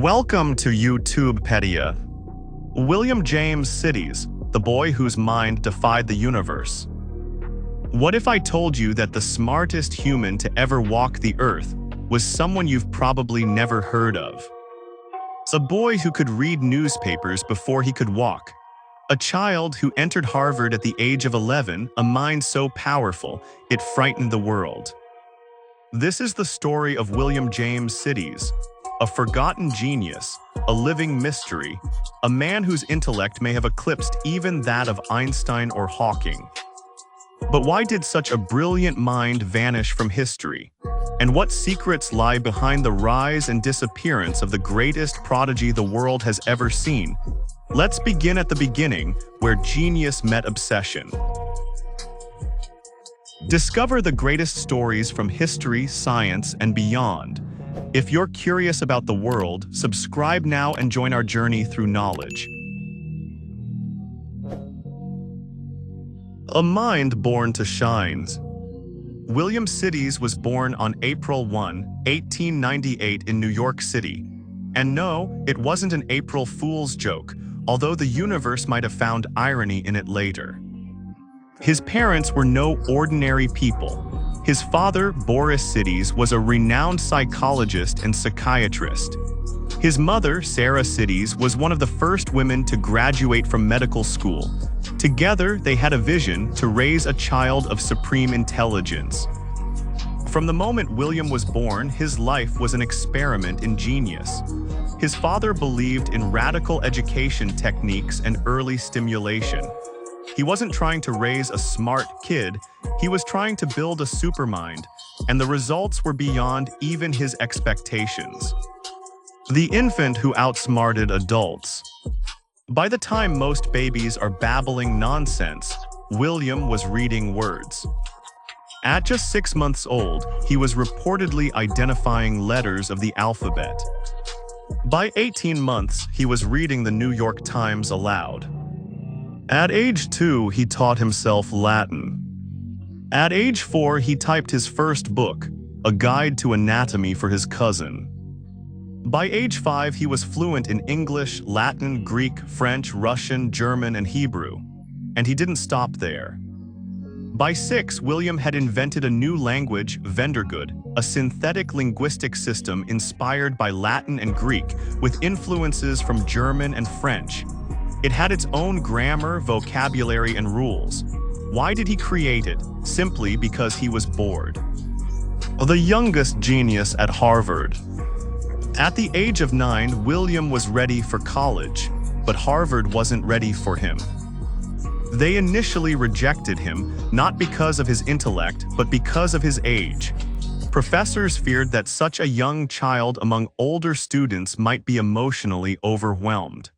Welcome to YouTube Pedia. William James Sidis, the boy whose mind defied the universe. What if I told you that the smartest human to ever walk the earth was someone you've probably never heard of? A boy who could read newspapers before he could walk. A child who entered Harvard at the age of 11, a mind so powerful it frightened the world. This is the story of William James Sidis, a forgotten genius, a living mystery, a man whose intellect may have eclipsed even that of Einstein or Hawking. But why did such a brilliant mind vanish from history? And what secrets lie behind the rise and disappearance of the greatest prodigy the world has ever seen? Let's begin at the beginning, where genius met obsession. Discover the greatest stories from history, science, and beyond. If you're curious about the world, subscribe now and join our journey through knowledge. A mind born to shine. William Sidis was born on April 1, 1898 in New York City. And no, it wasn't an April Fool's joke, although the universe might have found irony in it later. His parents were no ordinary people. His father, Boris Sidis, was a renowned psychologist and psychiatrist. His mother, Sarah Sidis, was one of the first women to graduate from medical school. Together, they had a vision to raise a child of supreme intelligence. From the moment William was born, his life was an experiment in genius. His father believed in radical education techniques and early stimulation. He wasn't trying to raise a smart kid, he was trying to build a supermind, and the results were beyond even his expectations. The infant who outsmarted adults. By the time most babies are babbling nonsense, William was reading words. At just 6 months old, he was reportedly identifying letters of the alphabet. By 18 months, he was reading the New York Times aloud. At age 2, he taught himself Latin. At age 4, he typed his first book, a guide to anatomy for his cousin. By age 5, he was fluent in English, Latin, Greek, French, Russian, German, and Hebrew. And he didn't stop there. By 6, William had invented a new language, Vendergood, a synthetic linguistic system inspired by Latin and Greek, with influences from German and French. It had its own grammar, vocabulary, and rules. Why did he create it? Simply because he was bored. The youngest genius at Harvard. At the age of 9, William was ready for college, but Harvard wasn't ready for him. They initially rejected him, not because of his intellect, but because of his age. Professors feared that such a young child among older students might be emotionally overwhelmed.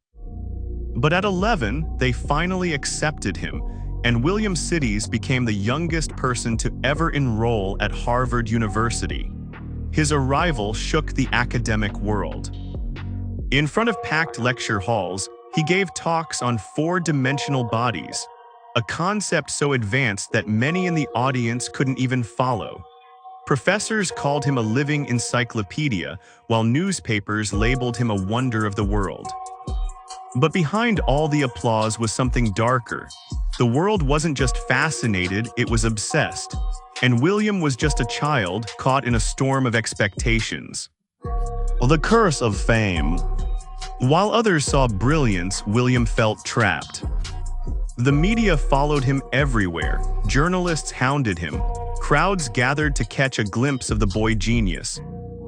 But at 11, they finally accepted him, and William Sidis became the youngest person to ever enroll at Harvard University. His arrival shook the academic world. In front of packed lecture halls, he gave talks on four-dimensional bodies, a concept so advanced that many in the audience couldn't even follow. Professors called him a living encyclopedia, while newspapers labeled him a wonder of the world. But behind all the applause was something darker. The world wasn't just fascinated, it was obsessed. And William was just a child caught in a storm of expectations. The curse of fame. While others saw brilliance, William felt trapped. The media followed him everywhere. Journalists hounded him. Crowds gathered to catch a glimpse of the boy genius.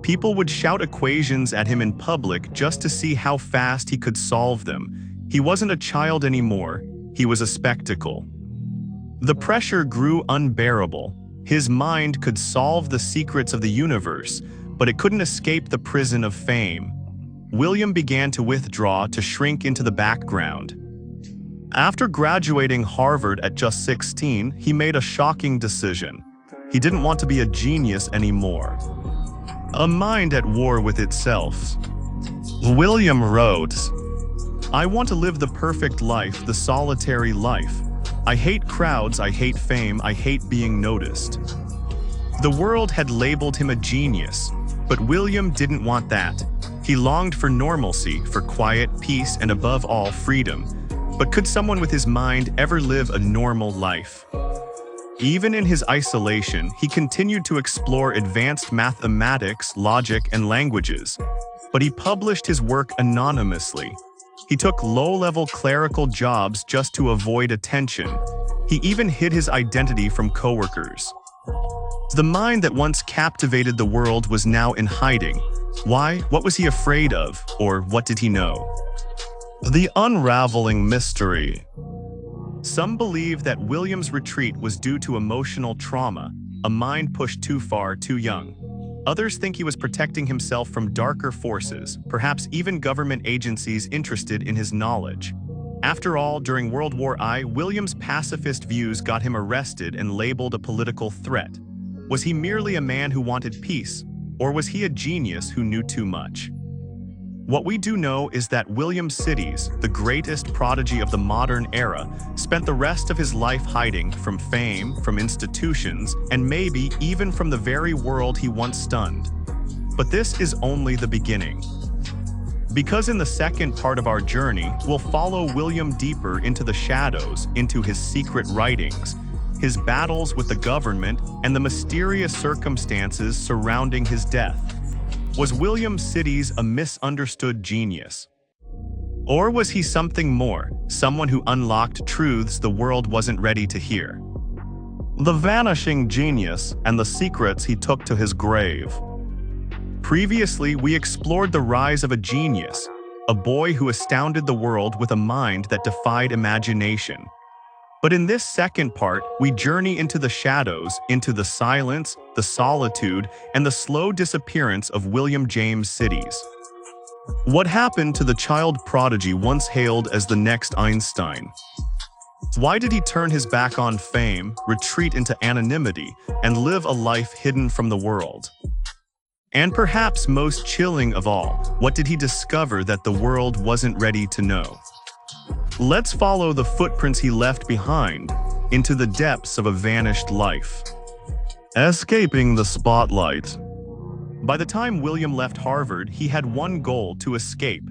People would shout equations at him in public just to see how fast he could solve them. He wasn't a child anymore, he was a spectacle. The pressure grew unbearable. His mind could solve the secrets of the universe, but it couldn't escape the prison of fame. William began to withdraw, to shrink into the background. After graduating Harvard at just 16, he made a shocking decision. He didn't want to be a genius anymore. A mind at war with itself. William wrote, "I want to live the perfect life, the solitary life. I hate crowds, I hate fame, I hate being noticed." The world had labeled him a genius, but William didn't want that. He longed for normalcy, for quiet, peace, and above all, freedom. But could someone with his mind ever live a normal life? Even in his isolation, he continued to explore advanced mathematics, logic, and languages. But he published his work anonymously. He took low-level clerical jobs just to avoid attention. He even hid his identity from coworkers. The mind that once captivated the world was now in hiding. Why? What was he afraid of? Or what did he know? The unraveling mystery. Some believe that William's retreat was due to emotional trauma, a mind pushed too far too young. Others think he was protecting himself from darker forces, perhaps even government agencies interested in his knowledge. After all, during World War I, William's pacifist views got him arrested and labeled a political threat. Was he merely a man who wanted peace, or was he a genius who knew too much? What we do know is that William Sidis, the greatest prodigy of the modern era, spent the rest of his life hiding from fame, from institutions, and maybe even from the very world he once stunned. But this is only the beginning. Because in the second part of our journey, we'll follow William deeper into the shadows, into his secret writings, his battles with the government, and the mysterious circumstances surrounding his death. Was William Sidis a misunderstood genius? Or was he something more, someone who unlocked truths the world wasn't ready to hear? The vanishing genius and the secrets he took to his grave. Previously, we explored the rise of a genius, a boy who astounded the world with a mind that defied imagination. But in this second part, we journey into the shadows, into the silence, the solitude, and the slow disappearance of William James Sidis. What happened to the child prodigy once hailed as the next Einstein? Why did he turn his back on fame, retreat into anonymity, and live a life hidden from the world? And perhaps most chilling of all, what did he discover that the world wasn't ready to know? Let's follow the footprints he left behind into the depths of a vanished life. Escaping the spotlight. By the time William left Harvard, he had one goal: to escape.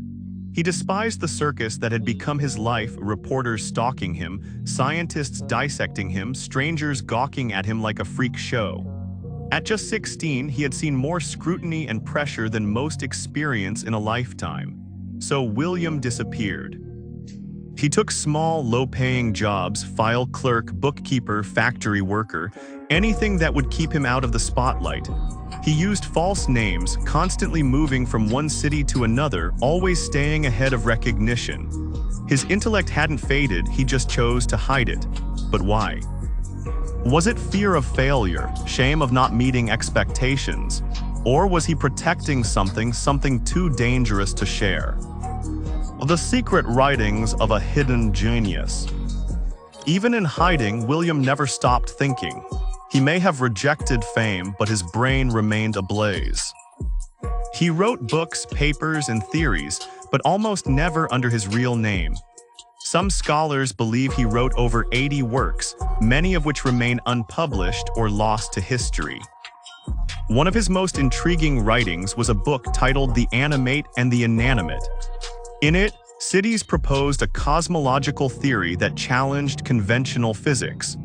He despised the circus that had become his life, reporters stalking him, scientists dissecting him, strangers gawking at him like a freak show. At just 16, he had seen more scrutiny and pressure than most experience in a lifetime. So William disappeared. He took small, low-paying jobs: file clerk, bookkeeper, factory worker, anything that would keep him out of the spotlight. He used false names, constantly moving from one city to another, always staying ahead of recognition. His intellect hadn't faded, he just chose to hide it. But why? Was it fear of failure, shame of not meeting expectations? Or was he protecting something too dangerous to share? The secret writings of a hidden genius. Even in hiding, William never stopped thinking. He may have rejected fame, but his brain remained ablaze. He wrote books, papers, and theories, but almost never under his real name. Some scholars believe he wrote over 80 works, many of which remain unpublished or lost to history. One of his most intriguing writings was a book titled The Animate and the Inanimate. In it, Sidis proposed a cosmological theory that challenged conventional physics.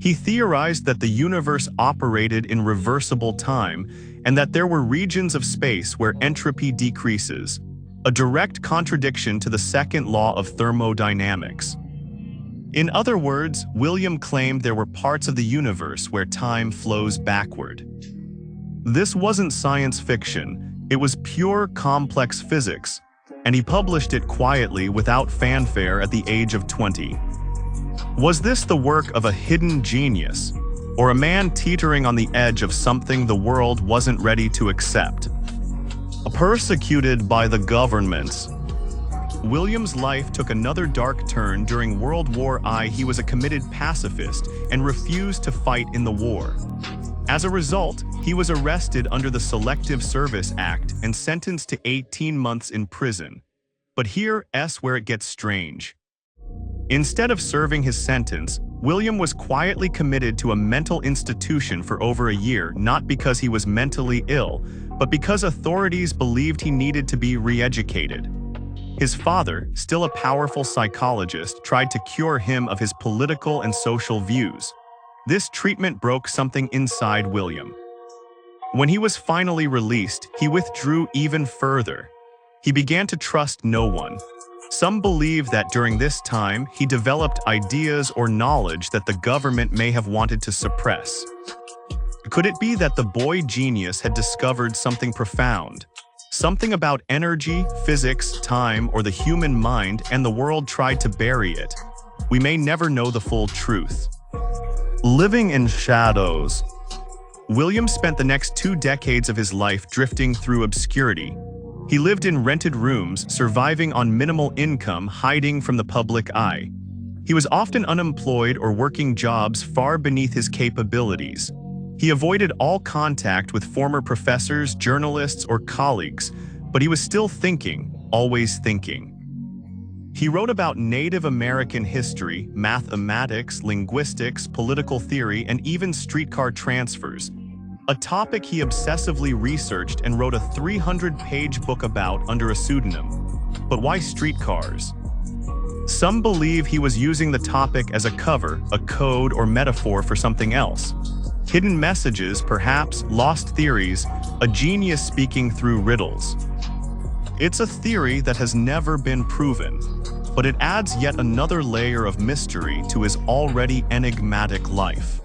He theorized that the universe operated in reversible time and that there were regions of space where entropy decreases, a direct contradiction to the second law of thermodynamics. In other words, William claimed there were parts of the universe where time flows backward. This wasn't science fiction, it was pure complex physics, and he published it quietly without fanfare at the age of 20. Was this the work of a hidden genius, or a man teetering on the edge of something the world wasn't ready to accept? Persecuted by the government. William's life took another dark turn during World War I. He was a committed pacifist and refused to fight in the war. As a result, he was arrested under the Selective Service Act and sentenced to 18 months in prison. But here's where it gets strange. Instead of serving his sentence, William was quietly committed to a mental institution for over a year, not because he was mentally ill, but because authorities believed he needed to be re-educated. His father, still a powerful psychologist, tried to cure him of his political and social views. This treatment broke something inside William. When he was finally released, he withdrew even further. He began to trust no one. Some believe that during this time, he developed ideas or knowledge that the government may have wanted to suppress. Could it be that the boy genius had discovered something profound? Something about energy, physics, time, or the human mind, and the world tried to bury it? We may never know the full truth. Living in shadows. William spent the next 2 decades of his life drifting through obscurity. He lived in rented rooms, surviving on minimal income, hiding from the public eye. He was often unemployed or working jobs far beneath his capabilities. He avoided all contact with former professors, journalists, or colleagues, but he was still thinking, always thinking. He wrote about Native American history, mathematics, linguistics, political theory, and even streetcar transfers, a topic he obsessively researched and wrote a 300-page book about under a pseudonym. But why streetcars? Some believe he was using the topic as a cover, a code, or metaphor for something else. Hidden messages, perhaps, lost theories, a genius speaking through riddles. It's a theory that has never been proven, but it adds yet another layer of mystery to his already enigmatic life.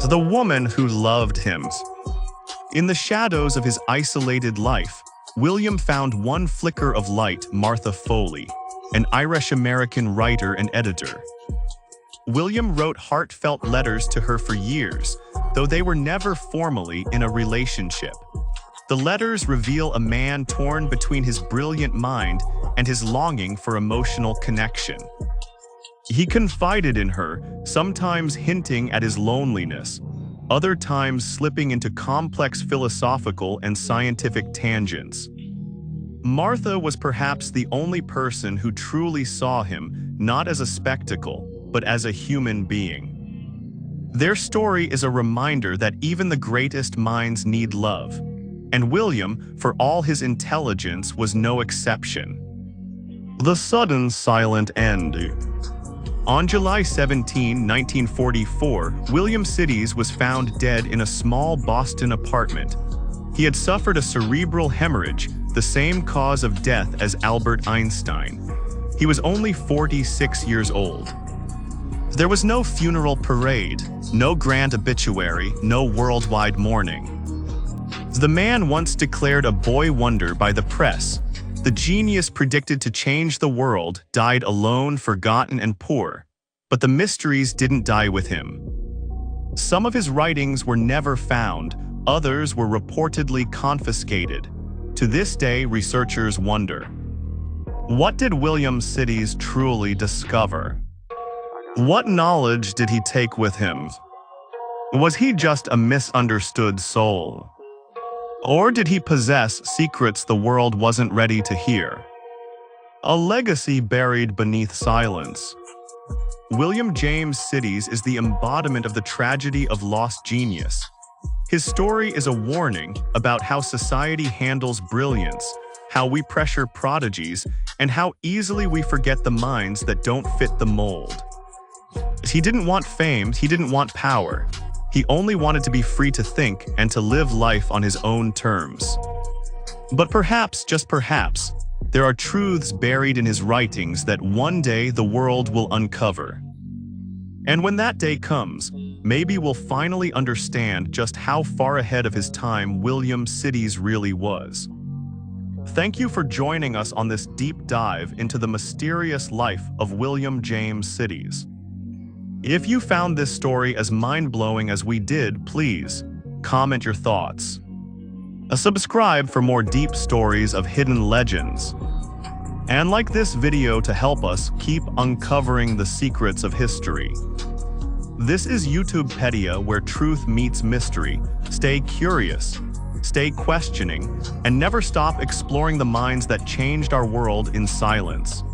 The woman who loved him. In the shadows of his isolated life, William found one flicker of light: Martha Foley, an Irish-American writer and editor. William wrote heartfelt letters to her for years, though they were never formally in a relationship. The letters reveal a man torn between his brilliant mind and his longing for emotional connection. He confided in her, sometimes hinting at his loneliness, other times slipping into complex philosophical and scientific tangents. Martha was perhaps the only person who truly saw him, not as a spectacle, but as a human being. Their story is a reminder that even the greatest minds need love, and William, for all his intelligence, was no exception. The sudden silent end. On July 17, 1944, William Sidis was found dead in a small Boston apartment. He had suffered a cerebral hemorrhage, the same cause of death as Albert Einstein. He was only 46 years old. There was no funeral parade, no grand obituary, no worldwide mourning. The man once declared a boy wonder by the press, the genius predicted to change the world, died alone, forgotten, and poor. But the mysteries didn't die with him. Some of his writings were never found, others were reportedly confiscated. To this day, researchers wonder, what did William Sidis truly discover? What knowledge did he take with him? Was he just a misunderstood soul? Or did he possess secrets the world wasn't ready to hear? A legacy buried beneath silence. William James Sidis is the embodiment of the tragedy of lost genius. His story is a warning about how society handles brilliance, how we pressure prodigies, and how easily we forget the minds that don't fit the mold. He didn't want fame, he didn't want power. He only wanted to be free to think and to live life on his own terms. But perhaps, just perhaps, there are truths buried in his writings that one day the world will uncover. And when that day comes, maybe we'll finally understand just how far ahead of his time William Sidis really was. Thank you for joining us on this deep dive into the mysterious life of William James Sidis. If you found this story as mind-blowing as we did, please comment your thoughts. Subscribe for more deep stories of hidden legends. And like this video to help us keep uncovering the secrets of history. This is YouTube Pedia, where truth meets mystery. Stay curious, stay questioning, and never stop exploring the minds that changed our world in silence.